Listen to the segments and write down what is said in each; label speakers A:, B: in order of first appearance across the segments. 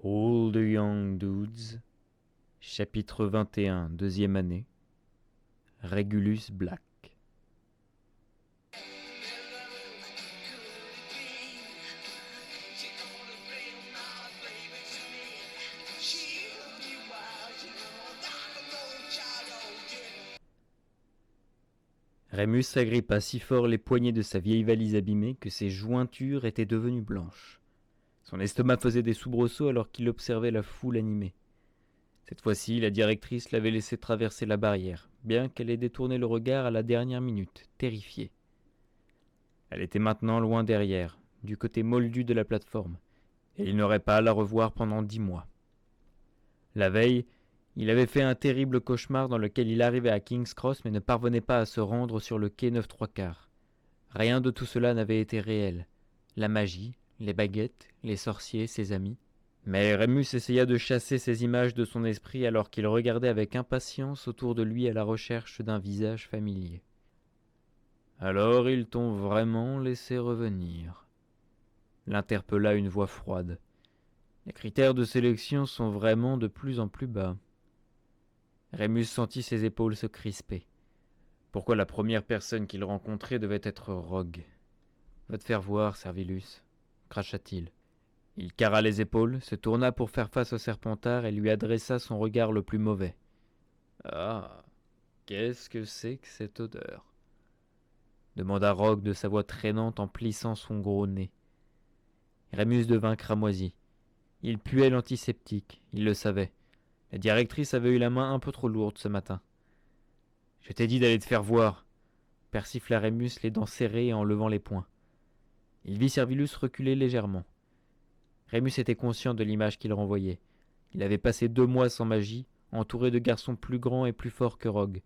A: All the Young Dudes, chapitre 21, deuxième année, Regulus Black. Rémus s'agrippa si fort les poignets de sa vieille valise abîmée que ses jointures étaient devenues blanches. Son estomac faisait des soubresauts alors qu'il observait la foule animée. Cette fois-ci, la directrice l'avait laissé traverser la barrière, bien qu'elle ait détourné le regard à la dernière minute, terrifiée. Elle était maintenant loin derrière, du côté moldu de la plateforme, et il n'aurait pas à la revoir pendant 10 mois. La veille, il avait fait un terrible cauchemar dans lequel il arrivait à King's Cross mais ne parvenait pas à se rendre sur le quai 9 3/4. Rien de tout cela n'avait été réel. La magie, les baguettes, les sorciers, ses amis. Mais Rémus essaya de chasser ces images de son esprit alors qu'il regardait avec impatience autour de lui à la recherche d'un visage familier. Alors ils t'ont vraiment laissé revenir, l'interpella une voix froide. Les critères de sélection sont vraiment de plus en plus bas. Rémus sentit ses épaules se crisper. Pourquoi la première personne qu'il rencontrait devait être Rogue? Va te faire voir, Servilus, cracha-t-il. Il carra les épaules, se tourna pour faire face au Serpentard et lui adressa son regard le plus mauvais. Ah, qu'est-ce que c'est que cette odeur? Demanda Rogue de sa voix traînante en plissant son gros nez. Rémus devint cramoisi. Il puait l'antiseptique, il le savait. La directrice avait eu la main un peu trop lourde ce matin. Je t'ai dit d'aller te faire voir, persifla Rémus, les dents serrées et en levant les poings. Il vit Servilus reculer légèrement. Rémus était conscient de l'image qu'il renvoyait. Il avait passé 2 mois sans magie, entouré de garçons plus grands et plus forts que Rogue.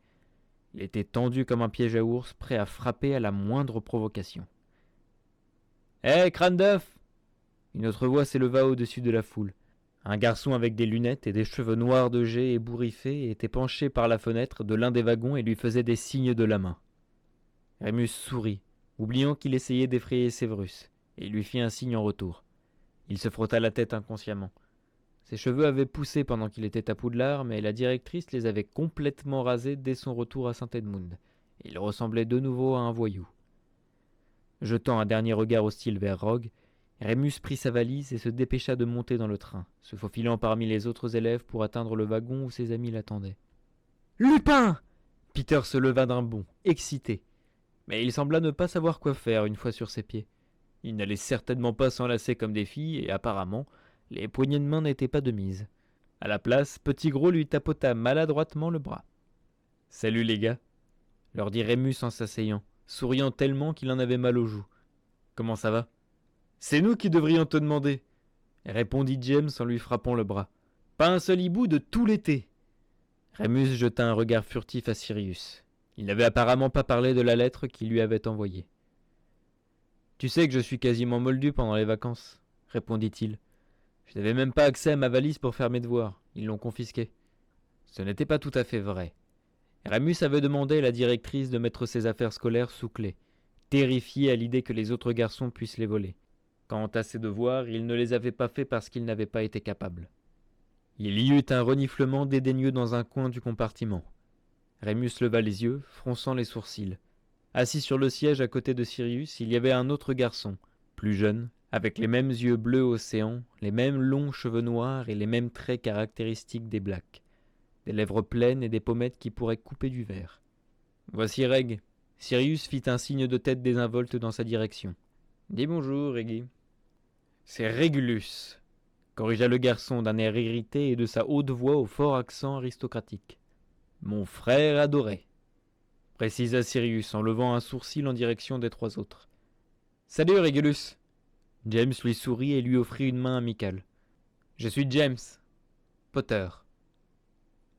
A: Il était tendu comme un piège à ours, prêt à frapper à la moindre provocation. « Hé, crâne d'œuf !» Une autre voix s'éleva au-dessus de la foule. Un garçon avec des lunettes et des cheveux noirs de jet ébouriffés était penché par la fenêtre de l'un des wagons et lui faisait des signes de la main. Rémus sourit, oubliant qu'il essayait d'effrayer Séverus, et lui fit un signe en retour. Il se frotta la tête inconsciemment. Ses cheveux avaient poussé pendant qu'il était à Poudlard, mais la directrice les avait complètement rasés dès son retour à Saint-Edmund. Il ressemblait de nouveau à un voyou. Jetant un dernier regard hostile vers Rogue, Rémus prit sa valise et se dépêcha de monter dans le train, se faufilant parmi les autres élèves pour atteindre le wagon où ses amis l'attendaient. « Lupin !» Peter se leva d'un bond, excité. Mais il sembla ne pas savoir quoi faire une fois sur ses pieds. Il n'allait certainement pas s'enlacer comme des filles et apparemment, les poignées de main n'étaient pas de mise. À la place, Petit Gros lui tapota maladroitement le bras. « Salut les gars !» leur dit Rémus en s'asseyant, souriant tellement qu'il en avait mal aux joues. « Comment ça va ?»« C'est nous qui devrions te demander !» répondit James en lui frappant le bras. « Pas un seul hibou de tout l'été !» Rémus jeta un regard furtif à Sirius. Il n'avait apparemment pas parlé de la lettre qu'il lui avait envoyée. « Tu sais que je suis quasiment moldu pendant les vacances, » répondit-il. « Je n'avais même pas accès à ma valise pour faire mes devoirs. Ils l'ont confisquée. » Ce n'était pas tout à fait vrai. Rémus avait demandé à la directrice de mettre ses affaires scolaires sous clé, terrifié à l'idée que les autres garçons puissent les voler. Quant à ses devoirs, il ne les avait pas faits parce qu'il n'avait pas été capable. Il y eut un reniflement dédaigneux dans un coin du compartiment. Rémus leva les yeux, fronçant les sourcils. Assis sur le siège à côté de Sirius, il y avait un autre garçon, plus jeune, avec les mêmes yeux bleus océan, les mêmes longs cheveux noirs et les mêmes traits caractéristiques des Blacks. Des lèvres pleines et des pommettes qui pourraient couper du verre. « Voici Reg. » Sirius fit un signe de tête désinvolte dans sa direction. « Dis bonjour, Reggie. »« C'est Régulus, » corrigea le garçon d'un air irrité et de sa haute voix au fort accent aristocratique. « Mon frère adoré, » précisa Sirius en levant un sourcil en direction des 3 autres. « Salut, Régulus !» James lui sourit et lui offrit une main amicale. « Je suis James Potter. »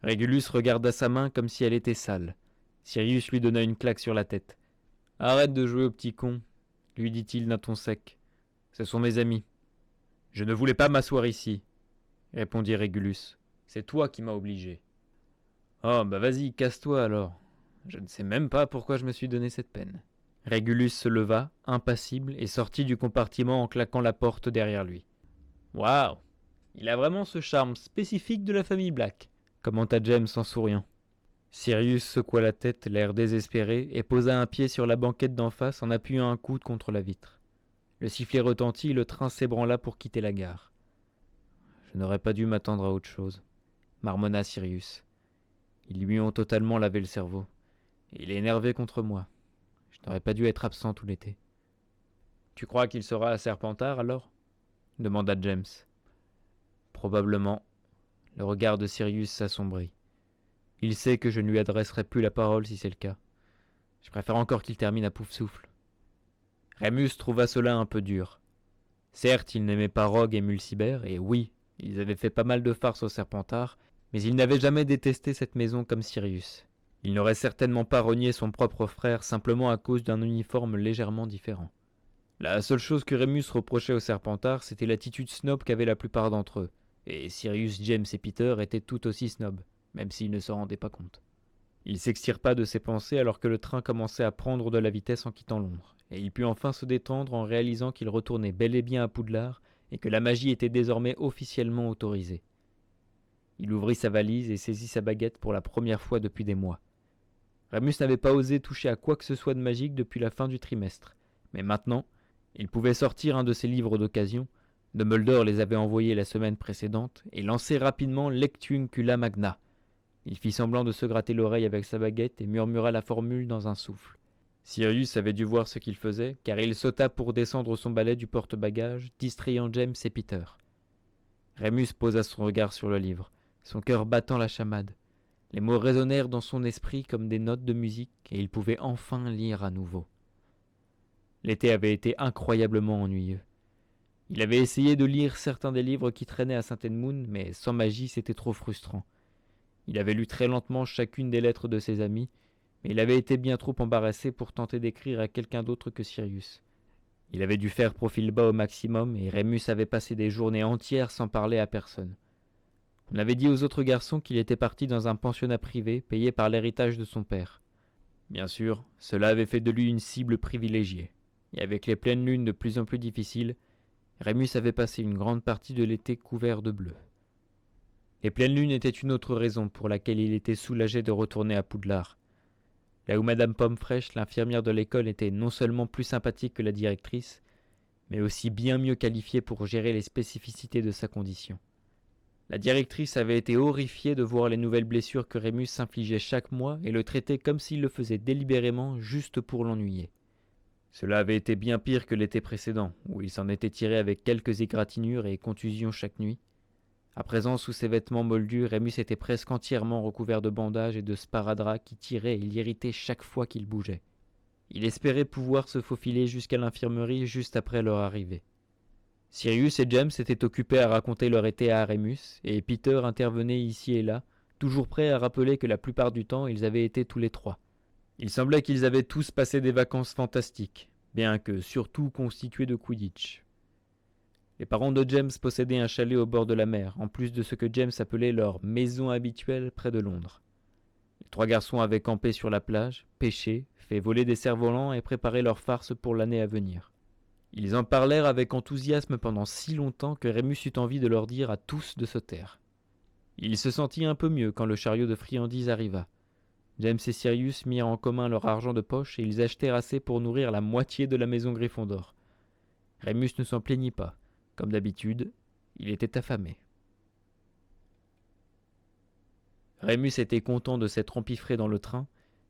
A: Régulus regarda sa main comme si elle était sale. Sirius lui donna une claque sur la tête. « Arrête de jouer au petit con, » lui dit-il d'un ton sec. « Ce sont mes amis. »« Je ne voulais pas m'asseoir ici, » répondit Régulus. « C'est toi qui m'as obligé. »« Oh, bah vas-y, casse-toi alors. Je ne sais même pas pourquoi je me suis donné cette peine. » Régulus se leva, impassible, et sortit du compartiment en claquant la porte derrière lui. « Waouh ! Il a vraiment ce charme spécifique de la famille Black, commenta James en souriant. Sirius secoua la tête, l'air désespéré, et posa un pied sur la banquette d'en face en appuyant un coude contre la vitre. Le sifflet retentit, le train s'ébranla pour quitter la gare. Je n'aurais pas dû m'attendre à autre chose, marmonna Sirius. Ils lui ont totalement lavé le cerveau. Et il est énervé contre moi. Je n'aurais pas dû être absent tout l'été. Tu crois qu'il sera à Serpentard alors demanda James. Probablement. Le regard de Sirius s'assombrit. Il sait que je ne lui adresserai plus la parole si c'est le cas. Je préfère encore qu'il termine à pouf souffle. Rémus trouva cela un peu dur. Certes, il n'aimait pas Rogue et Mulciber, et oui, ils avaient fait pas mal de farces au Serpentard, mais il n'avait jamais détesté cette maison comme Sirius. Il n'aurait certainement pas renié son propre frère simplement à cause d'un uniforme légèrement différent. La seule chose que Rémus reprochait au Serpentard, c'était l'attitude snob qu'avaient la plupart d'entre eux, et Sirius, James et Peter étaient tout aussi snobs, même s'ils ne s'en rendaient pas compte. Il s'extirpa de ses pensées alors que le train commençait à prendre de la vitesse en quittant Londres, et il put enfin se détendre en réalisant qu'il retournait bel et bien à Poudlard et que la magie était désormais officiellement autorisée. Il ouvrit sa valise et saisit sa baguette pour la première fois depuis des mois. Rémus n'avait pas osé toucher à quoi que ce soit de magique depuis la fin du trimestre, mais maintenant, il pouvait sortir un de ses livres d'occasion. Dumbledore les avait envoyés la semaine précédente et lancer rapidement Lectuncula Magna. Il fit semblant de se gratter l'oreille avec sa baguette et murmura la formule dans un souffle. Sirius avait dû voir ce qu'il faisait, car il sauta pour descendre son balai du porte-bagages, distrayant James et Peter. Rémus posa son regard sur le livre, son cœur battant la chamade. Les mots résonnèrent dans son esprit comme des notes de musique, et il pouvait enfin lire à nouveau. L'été avait été incroyablement ennuyeux. Il avait essayé de lire certains des livres qui traînaient à Saint-Edmund, mais sans magie c'était trop frustrant. Il avait lu très lentement chacune des lettres de ses amis, mais il avait été bien trop embarrassé pour tenter d'écrire à quelqu'un d'autre que Sirius. Il avait dû faire profil bas au maximum, et Rémus avait passé des journées entières sans parler à personne. On avait dit aux autres garçons qu'il était parti dans un pensionnat privé, payé par l'héritage de son père. Bien sûr, cela avait fait de lui une cible privilégiée, et avec les pleines lunes de plus en plus difficiles, Rémus avait passé une grande partie de l'été couvert de bleu. Les pleines lunes étaient une autre raison pour laquelle il était soulagé de retourner à Poudlard. Là où Madame Pomme-Fraîche, l'infirmière de l'école, était non seulement plus sympathique que la directrice, mais aussi bien mieux qualifiée pour gérer les spécificités de sa condition. La directrice avait été horrifiée de voir les nouvelles blessures que Rémus s'infligeait chaque mois et le traitait comme s'il le faisait délibérément juste pour l'ennuyer. Cela avait été bien pire que l'été précédent, où il s'en était tiré avec quelques égratignures et contusions chaque nuit. À présent, sous ses vêtements moldus, Rémus était presque entièrement recouvert de bandages et de sparadraps qui tiraient et l'irritaient chaque fois qu'il bougeait. Il espérait pouvoir se faufiler jusqu'à l'infirmerie juste après leur arrivée. Sirius et James s'étaient occupés à raconter leur été à Rémus, et Peter intervenait ici et là, toujours prêt à rappeler que la plupart du temps ils avaient été tous les trois. Il semblait qu'ils avaient tous passé des vacances fantastiques, bien que surtout constituées de Quidditch. Les parents de James possédaient un chalet au bord de la mer, en plus de ce que James appelait leur maison habituelle près de Londres. Les trois garçons avaient campé sur la plage, pêché, fait voler des cerfs-volants et préparé leur farce pour l'année à venir. Ils en parlèrent avec enthousiasme pendant si longtemps que Rémus eut envie de leur dire à tous de se taire. Il se sentit un peu mieux quand le chariot de friandises arriva. James et Sirius mirent en commun leur argent de poche et ils achetèrent assez pour nourrir la moitié de la maison Gryffondor. Rémus ne s'en plaignit pas. Comme d'habitude, il était affamé. Rémus était content de s'être empiffré dans le train,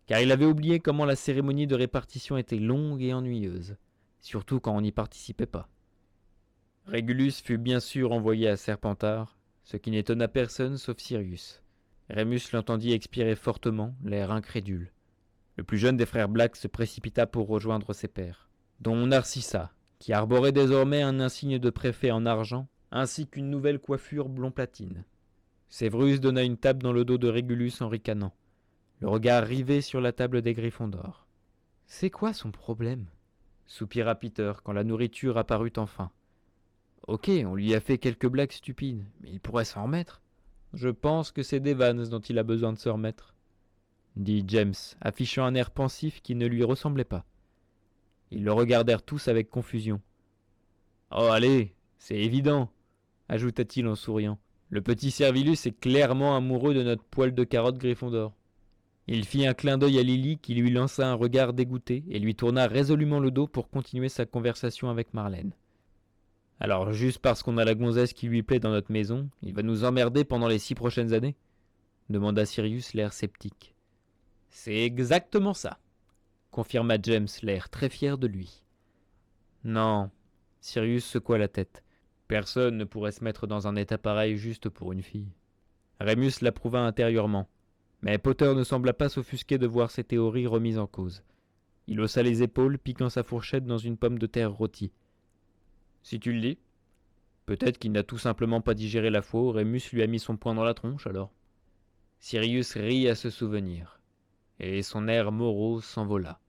A: car il avait oublié comment la cérémonie de répartition était longue et ennuyeuse, surtout quand on n'y participait pas. Régulus fut bien sûr envoyé à Serpentard, ce qui n'étonna personne sauf Sirius. Rémus l'entendit expirer fortement, l'air incrédule. Le plus jeune des frères Black se précipita pour rejoindre ses pairs, dont Narcissa, qui arborait désormais un insigne de préfet en argent, ainsi qu'une nouvelle coiffure blond platine. Sévrus donna une tape dans le dos de Régulus en ricanant, le regard rivé sur la table des Gryffondor. « C'est quoi son problème ?» soupira Peter quand la nourriture apparut enfin. « Ok, on lui a fait quelques blagues stupides, mais il pourrait s'en remettre. »« Je pense que c'est d'Evans dont il a besoin de se remettre, » dit James, affichant un air pensif qui ne lui ressemblait pas. Ils le regardèrent tous avec confusion. « Oh allez, c'est évident !» ajouta-t-il en souriant. Le petit Servilus est clairement amoureux de notre poil de carotte Gryffondor. Il fit un clin d'œil à Lily qui lui lança un regard dégoûté et lui tourna résolument le dos pour continuer sa conversation avec Marlène. Alors juste parce qu'on a la gonzesse qui lui plaît dans notre maison, il va nous emmerder pendant les 6 prochaines années ? Demanda Sirius, l'air sceptique. C'est exactement ça, confirma James, l'air très fier de lui. Non, Sirius secoua la tête. Personne ne pourrait se mettre dans un état pareil juste pour une fille. Rémus l'approuva intérieurement, mais Potter ne sembla pas s'offusquer de voir ses théories remises en cause. Il haussa les épaules, piquant sa fourchette dans une pomme de terre rôtie. Si tu le dis. Peut-être qu'il n'a tout simplement pas digéré la fois où Rémus lui a mis son poing dans la tronche, alors. Sirius rit à ce souvenir, et son air morose s'envola.